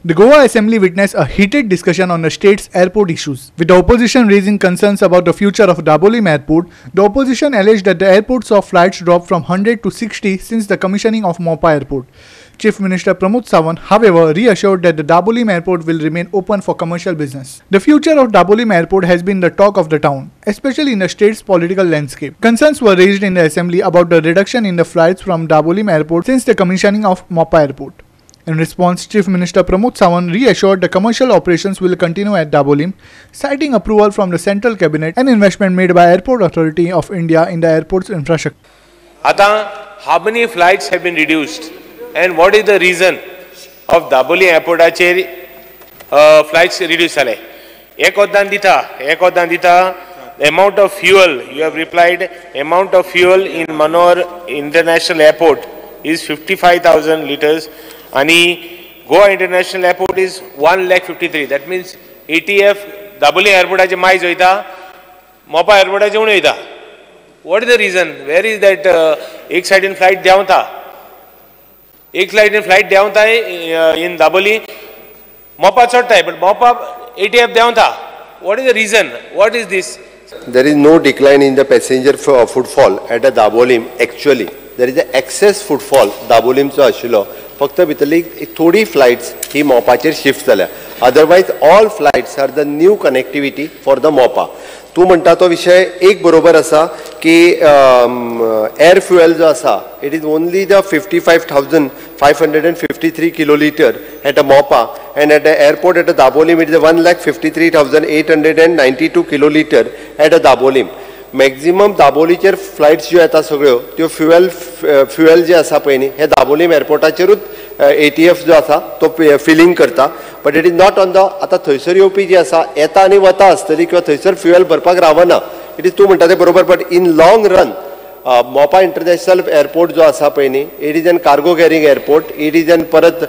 The Goa Assembly witnessed a heated discussion on the state's airport issues. With the opposition raising concerns about the future of Dabolim Airport, the opposition alleged that the airport saw flights drop from 100 to 60 since the commissioning of Mopa Airport. Chief Minister Pramod Sawant, however, reassured that the Dabolim Airport will remain open for commercial business. The future of Dabolim Airport has been the talk of the town, especially in the state's political landscape. Concerns were raised in the Assembly about the reduction in the flights from Dabolim Airport since the commissioning of Mopa Airport. In response, Chief Minister Pramod Sawant reassured the commercial operations will continue at Dabolim, citing approval from the Central Cabinet and investment made by Airport Authority of India in the airport's infrastructure. Ata, how many flights have been reduced and what is the reason of Dabolim Airport flights reduced? Ekoddan dita, amount of fuel, you have replied, amount of fuel in Manor International Airport is 55,000 liters. And Goa International Airport is 1,53,000. That means ATF Dabolim Airport ache mais hoita, Mopa Airport ache uni hoita. What is the reason? Where is that ek side in flight down tha? Ek side in flight down tha in Dabolim. Mopa chadta hai, but Mopa ATF down tha. What is the reason? What is this? There is no decline in the passenger footfall at a Dabolim. Actually, there is an excess footfall Dabolim cho ashilo. फक्त भितरली थोडी flights ही मोपाचेर shift जाल्या. Otherwise all flights are the new connectivity for the Mopa. तू म्हणटा तो विषय एक बरोबर आसा की एअर फ्युएल जो आसा it is only the 55,553 kiloliter at a Mopa, and at the airport at a Dabolim it is 1,53,892 kiloliter at a Dabolim. Maximum दाबोलीचेर फ्लायट्स ज्यो येता सगळ्यो त्यो फ्युएल जे आसा पळय न्ही हे दाबोलीम एअरपोर्टाचेरूच ATF जो आसा तो फिलिंग करता. But it is not on the आतां थंयसर येवपी जी आसा येता आनी वता आसतली किंवा थंयसर फ्युएल भरपाक रावना. इट इज तूं म्हणटा तें बरोबर. But in long run Mopa international airport जो आसा पळय न्ही it is an cargo carrying airport. It is an परत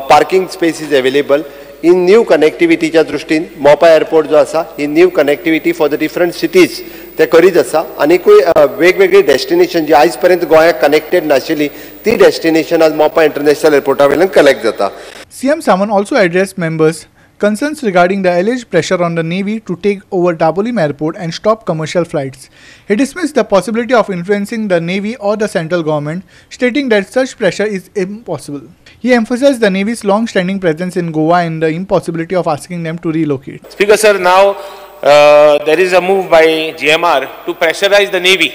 parking space is available. In new कनेक्टिविटीच्या दृश्टीन मोपा एअरपोर्ट जो आसा ही new connectivity for the different cities ते करीत आसा. आनीकूय वेगवेगळी डेस्टिनेशन जी आयज पर्यंत गोंयाक कनेक्टेड नाशिल्ली ती डेस्टिनेशन आज मोपा इंटरनॅशनल एअरपोर्टा वयल्यान कनेक्ट जाता. CM Sawant also addressed members' concerns regarding the alleged pressure on the Navy to take over Dabolim Airport and stop commercial flights. He dismissed the possibility of influencing the Navy or the central government, stating that such pressure is impossible. He emphasized the Navy's long-standing presence in Goa and the impossibility of asking them to relocate. Speaker sir, now there is a move by GMR to pressurize the Navy,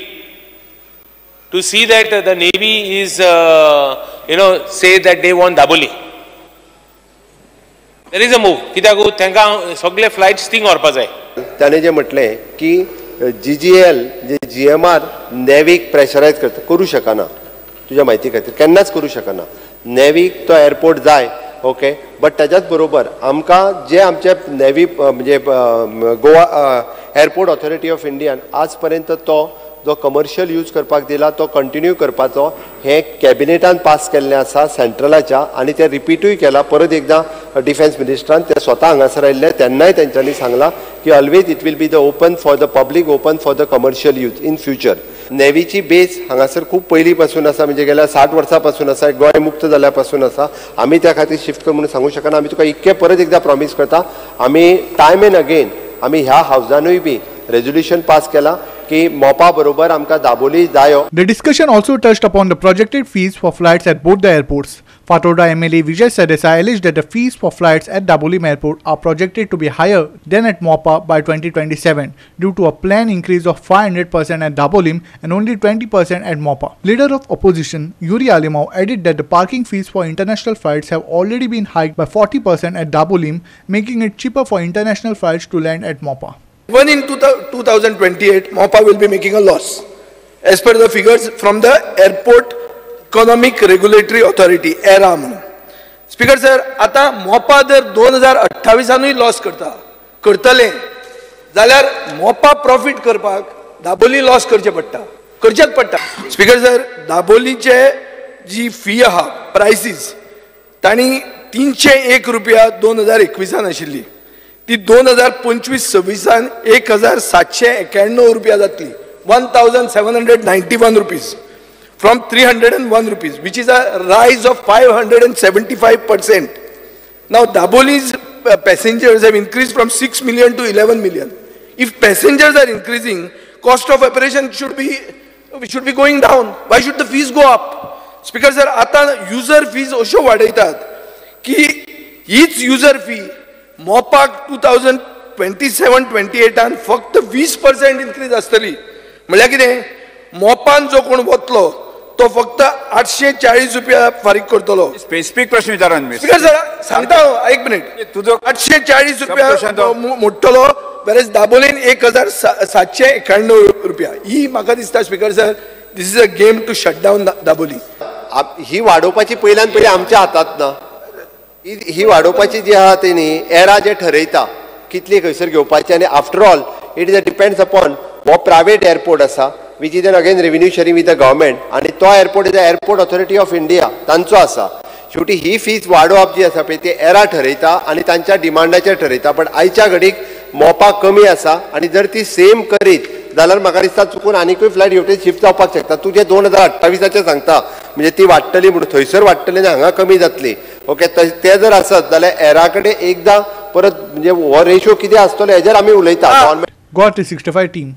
to see that the Navy is, say that they want Dabolim. There is a move. कित्याक तांकां सगळे flights thing व्हरपा जाय. ताणें जें म्हटलें की GGL जे GMR नेवीक प्रेशरायज करता करूं शकना. तुज्या म्हायती खातीर केन्नाच करूं शकना. नेवीक तो एअरपोर्ट जाय, ओके. बट ताच्याच बरोबर आमकां जे आमचे नेवी म्हणजे Goa airport authority of Indian आज पर्यंत तो जो कमर्शियल यूज करपाक दिला तो कंटिन्यू करपाचो हे कॅबिनेटान पास केल्लें आसा सेंट्रलाच्या. आनी ते रिपीटूय केला. परत एकदां डिफेन्स मिनिस्टरान ते स्वता हांगासर आयिल्ले तेन्नाय तेंच्यांनी सांगला की always it will be the open for the public, open for the commercial use in future. नेवीची बेस हांगासर खूब पयलीं पासून आसा, म्हणजे गेल्या 60 वर्सां पासून आसा. गोंय मुक्त जाल्या पासून आसा. आमी त्या खातीर शिफ्ट कर म्हणून सांगूं शकना. आमी तुका इतके परत एकदां प्रॉमिस करता. आमी टायम एंड अगेन आमी ह्या हावजानूय बी रेजोल्युशन पास केला की मोपा बरोबर आमकां दाबोली जायो. The discussion also touched upon the projected fees for flights at both the airports. Fatorda MLA Vijay Sardesai alleged that the fees for flights at Dabolim Airport are projected to be higher than at Mopa by 2027 due to a planned increase of 500% at Dabolim and only 20% at Mopa. Leader of opposition Yuri Alimov added that the parking fees for international flights have already been hiked by 40% at Dabolim, making it cheaper for international flights to land at Mopa. Even in 2028, Mopa will be making a loss, as per the figures from the Airport Economic Regulatory Authority, ERA. Speaker sir, आता Mopa जर 2028 loss करतले जाल्यार Mopa profit करपाक Dabolim loss करचेच पडटा. Speaker sir, दाबोलीचे जी fee आहा prices तांणी 301 रुपया 2021 आशिल्ली ती 2025-26 1,791 रुपया जातली. 1,791 rupees from 301 rupees, which is a rise of 575%. Now Daboli's passengers have increased from 6 million to 11 million. If passengers are increasing, cost of operation should be going down. Why should the fees go up? Speaker sir, आता user fees अशो वाडयतात की हीच user fee मोपाक 2027-28 फक्त 20% increase आसतली. म्हळ्यार कितें मोपान जो कोण वतलो तो फक्त 840 रुपया फारीक करतलो. स्पेसिफिक प्रश्न विचारान स्पीकर सर सांगता एक मिनिट तुझो 840 रुपया मोडटलो वेरेज दाबोलीन 1791 रुपया. ही म्हाका दिसता speaker sir this is a game to shut down Dabolim. ही वाडोवपाची पयल्यान पयली आमच्या हातांत ना. ही वाडोवपाची जी आहा ती न्ही एरा जे ठरयता कितली खंयसर घेवपाची आनी after all it is depends upon हो प्रायवेट एअरपोर्ट आसा which is then again revenue sharing with the government आणि तो airport is the airport authority of India तांचो आसा. शेवटी ही फीज वाडोवप जी आसा पळय ती एरा ठरयता आनी तांच्या डिमांडाचेर ठरयता. पण आयच्या घडीक मोपा कमी आसा आनी जर ती सेम करीत जाल्यार म्हाका दिसता चुकून आनीकूय फ्लायट हेवटेन शिफ्ट जावपाक शकता. तूं जे 2028 सांगता म्हणजे ती वाडटली म्हणून थंयसर वाडटली आनी हांगा कमी जातली. ओके ते जर आसत जाल्यार एरा कडेन एकदां परत म्हणजे हो रेशो कितें आसतलो हेजेर आमी उलयता. GOT 365 team.